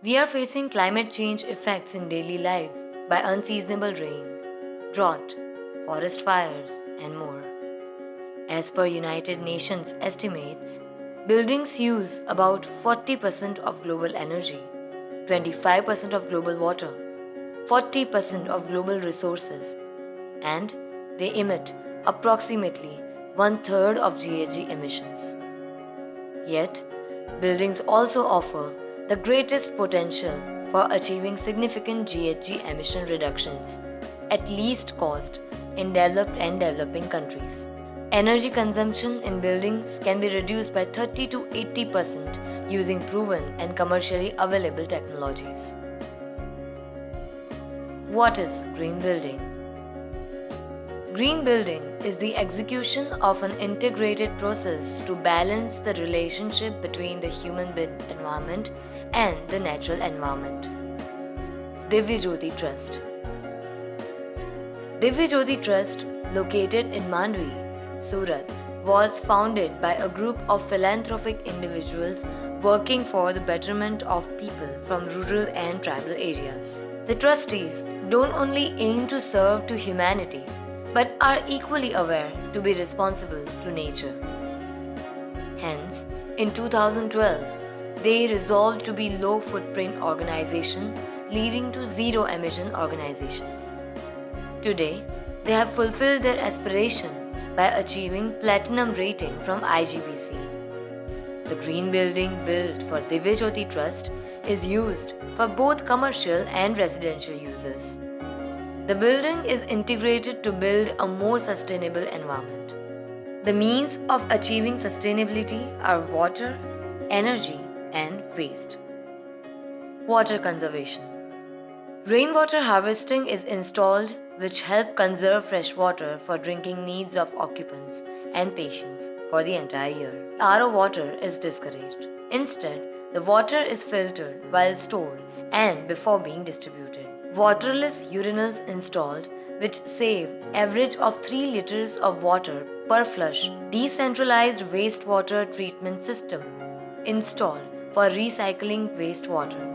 We are facing climate change effects in daily life by unseasonable rain, drought, forest fires, and more. As per United Nations estimates, buildings use about 40% of global energy, 25% of global water, 40% of global resources, and they emit approximately one third of GHG emissions. Yet, buildings also offer the greatest potential for achieving significant GHG emission reductions, at least cost, in developed and developing countries. Energy consumption in buildings can be reduced by 30 to 80% using proven and commercially available technologies. What is green building? Green building is the execution of an integrated process to balance the relationship between the human environment and the natural environment. Divya Jyoti Trust. Divya Jyoti Trust, located in Mandvi, Surat, was founded by a group of philanthropic individuals working for the betterment of people from rural and tribal areas. The trustees don't only aim to serve to humanity, but are equally aware to be responsible to nature. Hence, in 2012, they resolved to be low footprint organization leading to zero emission organization. Today, they have fulfilled their aspiration by achieving platinum rating from IGBC. The green building built for Divya Jyoti Trust is used for both commercial and residential uses. The building is integrated to build a more sustainable environment. The means of achieving sustainability are water, energy, and waste. Water conservation. Rainwater harvesting is installed which help conserve fresh water for drinking needs of occupants and patients for the entire year. RO water is discouraged. Instead, the water is filtered while stored and before being distributed. Waterless urinals installed which save average of 3 liters of water per flush. Decentralized wastewater treatment system installed for recycling wastewater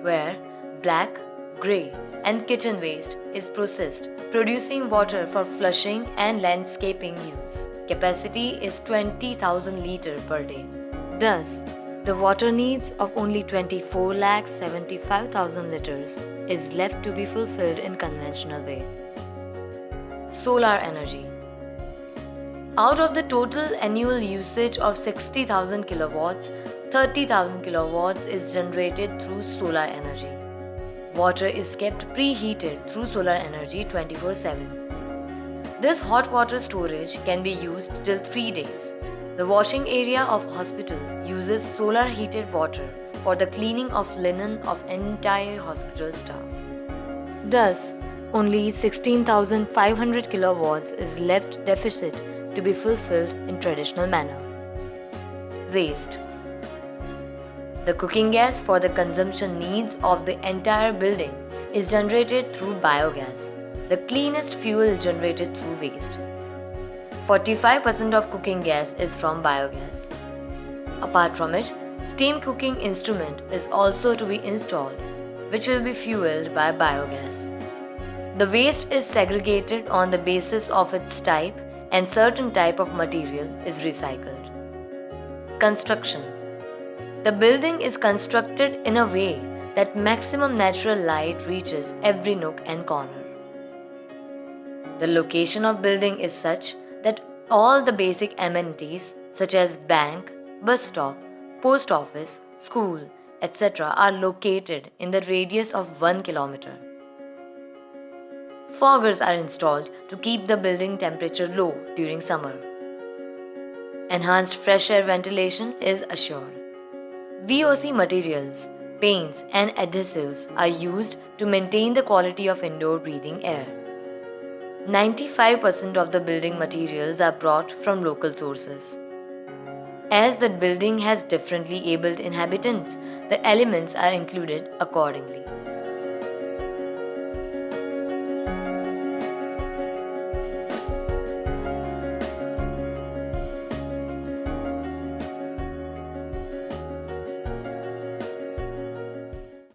where black, grey, and kitchen waste is processed, producing water for flushing and landscaping use. Capacity is 20,000 litre per day. Thus, the water needs of only 24,75,000 litres is left to be fulfilled in conventional way. Solar energy. Out of the total annual usage of 60,000 kilowatts, 30,000 kilowatts is generated through solar energy. Water is kept preheated through solar energy 24/7. This hot water storage can be used till 3 days. The washing area of hospital uses solar heated water for the cleaning of linen of entire hospital staff. Thus, only 16,500 kilowatts is left deficit to be fulfilled in traditional manner. Waste. The cooking gas for the consumption needs of the entire building is generated through biogas, the cleanest fuel generated through waste. 45% of cooking gas is from biogas. Apart from it, steam cooking instrument is also to be installed, which will be fueled by biogas. The waste is segregated on the basis of its type and certain type of material is recycled. Construction. The building is constructed in a way that maximum natural light reaches every nook and corner. The location of building is such that all the basic amenities such as bank, bus stop, post office, school, etc. are located in the radius of 1 kilometer. Foggers are installed to keep the building temperature low during summer. Enhanced fresh air ventilation is assured. VOC materials, paints and adhesives are used to maintain the quality of indoor breathing air. 95% of the building materials are brought from local sources. As the building has differently abled inhabitants, the elements are included accordingly.